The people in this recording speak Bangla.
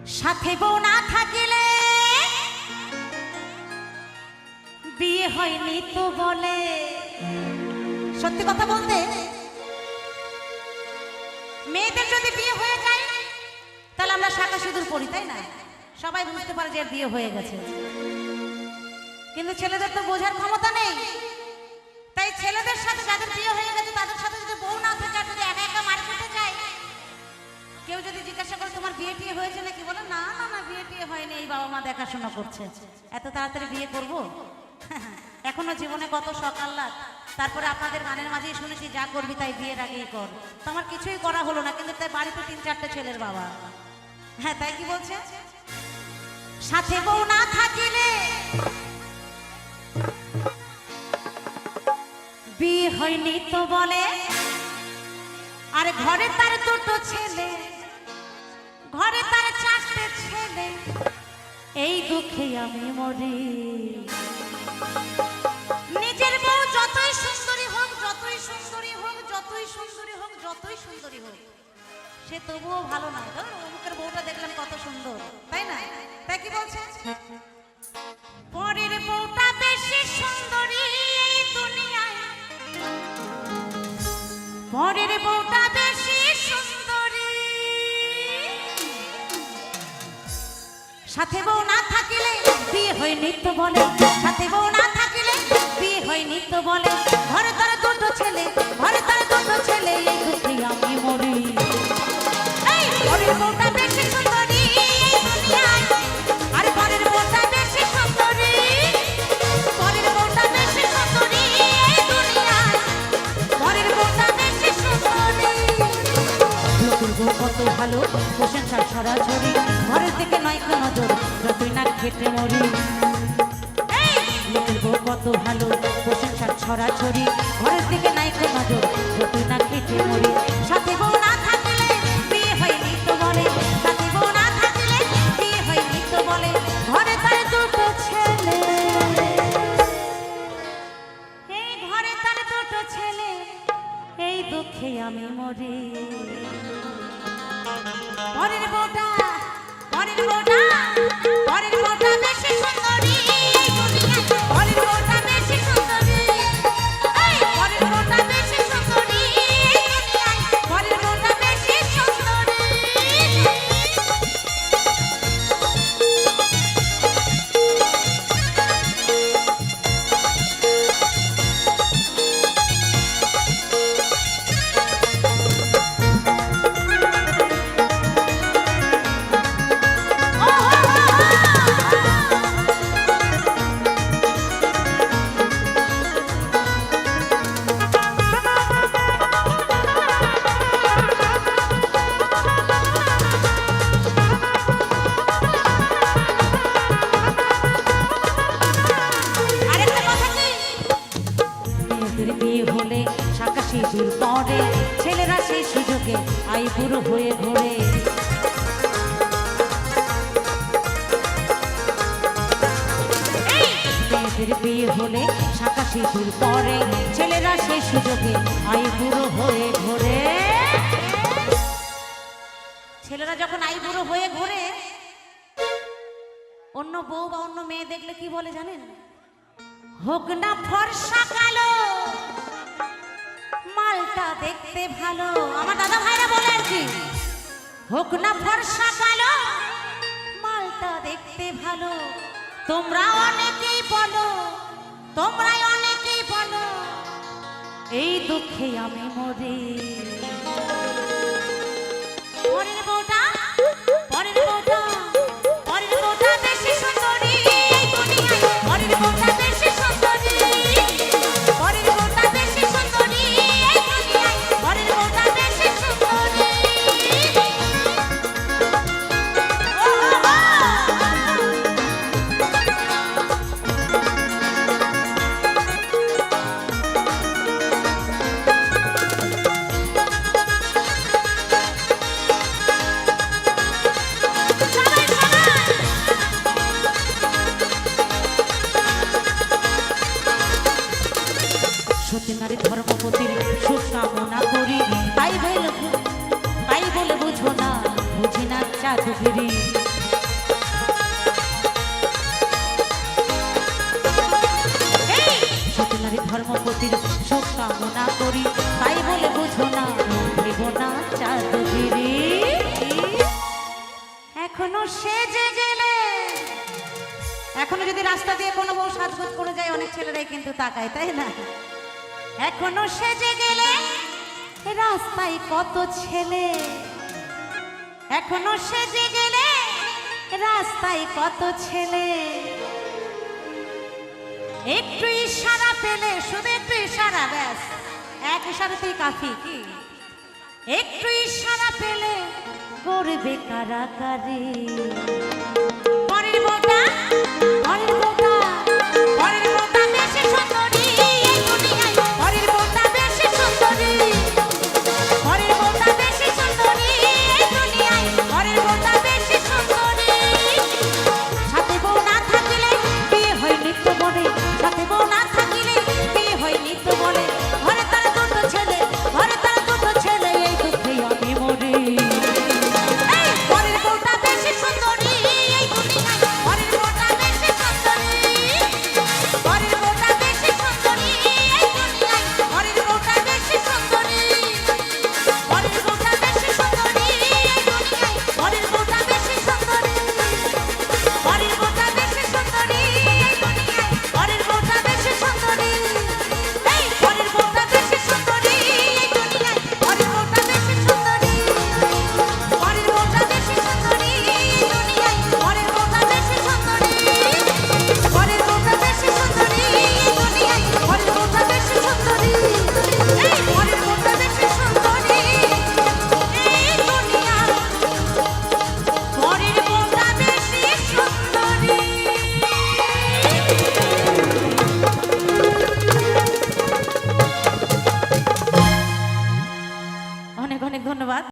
সাথে বউ না থাকিলে বিয়ে হয়নি তো বলে। সত্যি কথা বলতে মেয়েদের যদি বিয়ে হয়ে যায় তাহলে আমরা শাঁখা সিঁদুর পরি, তাই না? সবাই বুঝতে পারে যে বিয়ে হয়ে গেছে। কিন্তু ছেলেদের তো বোঝার ক্ষমতা নেই। তাই ছেলেদের সাথে যাদের বিয়ে হয়ে গেছে তাদের সাথে যদি বউ না থাকে আর যদি একা একা মার্কেটে যায়, কেউ যদি জিজ্ঞাসা করে তোমার বিয়ে টিয়ে হয়েছে নাকি, বলে না না না বিয়ে টিয়ে হয়নি, এই বাবা মা দেখাশোনা করছে। এত তাড়াতাড়ি বিয়ে করব? এখনো জীবনে কত শখ আহ্লাদ। তারপরে আপনাদের গানের মাঝেই শুনেছি যা করবি তাই বিয়ের আগেই কর। তো আমার কিছুই করা হলো না, কিন্তু তাই বাড়িতে 3-4টে ছেলের বাবা। হ্যাঁ, তাই কি বলছে? সাথে বউ না থাকিলে বিয়ে হয়নি তো বলে। আর ঘরে তার দুটো ছেলে, ঘরে তার 4টে ছেলে, এই দুঃখে আমি মরি। নিজের বউ যতই সুন্দরী হোক, যতই সুন্দরী হোক, যতই সুন্দরী হোক, যতই সুন্দরী হোক, সে তবুও ভালো না। অমুকের বউটা দেখলাম কত সুন্দর, তাই না? তাই কি বলছে? পরের বউটা বেশি সুন্দরী এই দুনিয়ায়, পরের বউটা বেশি সুন্দরী। সাথে বউ না থাকিলে বিয়ে হয়নি তো বলে। সাথে বউ না থাকিলে বিয়ে হয়নি তো বলে। ঘরে তার দুটো ছেলে, ঘরে তার দুটো ছেলে, এই দুঃখে আমি মরি। এই পরের বউটা বেশি সুন্দরী এই দুনিয়ায়, আর পরের বউটা বেশি সুন্দরী, পরের বউটা বেশি সুন্দরী এই দুনিয়ায়, পরের বউটা বেশি সুন্দরী। লোকের বউ কত ভালো, প্রশংসা ছড়াছড়ি, ঘরের দিকে নয় কোনো নজর, যতই না খেটে মরি। লোকের বউ কত ভালো, প্রশংসা ছড়াছড়ি, ঘরের দিকে নাই কোনো নজর, যতই না খেটে মরি। সাথে বউ না থাকলে বিয়ে হয়নি তো বলে। সাথে বউ না থাকলে বিয়ে হয়নি তো বলে। ঘরে তার দুটো ছেলে, এই ঘরে তার দুটো ছেলে, এই দুঃখে আমি মরি। পরের বউটা, পরের বউটা, পরের বউটা বেশি সুন্দরী এই দুনিয়ায়, পরের বউটা বেশি সুন্দরী। এই পরের বউটা বেশি সুন্দরী এই দুনিয়ায়, পরের বউটা বেশি সুন্দরী। সিঁদুর পরে ছেলেরা সেই সুযোগে আইবুড়ো হয়ে ঘোরে। মেয়েদের বিয়ে হলে শাঁখা সিঁদুর পরে ছেলেরা সেই সুযোগে আইবুড়ো হয়ে ঘোরে। ছেলেরা যখন আইবুড়ো হয়ে ঘোরে, অন্য বউ বা অন্য মেয়ে দেখলে কি বলে জানেন? হোক না ফর্সা কালো, মালটা দেখতে ভালো। আমার দাদা ভাইরা বলে আর কি, হোক না ফর্সা কালো, মালটা দেখতে ভালো। তোমরা অনেকেই বলো, তোমরা অনেকেই বলো, এই দুঃখে আমি মরি। পরের বউটা, পরের বউটা, পরের বউটা বেশি সুন্দরী এই দুনিয়ায়, পরের বউটা বেশি সুন্দরী, পরের বউটা বেশি সুন্দরী এই দুনিয়ায়, পরের বউটা বেশি সুন্দরী। সত্যিকারের ধর্মপতির সুকামনা করি, তাই বলে বুঝো না, বুঝি না জাদুগিরি। এখনো সেজে গেলে, এখনো যদি রাস্তা দিয়ে কোনো বউ সাজগোজ করে যায় অনেক ছেলেরাই কিন্তু তাকায়, তাই না? এখনো সেজে গেলে রাস্তায় কত ছেলে, এখনো সেজে গেলে রাস্তায় কত ছেলে, একটু ইশারা পেলে, শুধু একটু ইশারা, ব্যাস এক ইশারাতেই কাফি। কি একটু ইশারা পেলে করবে কারাকারি।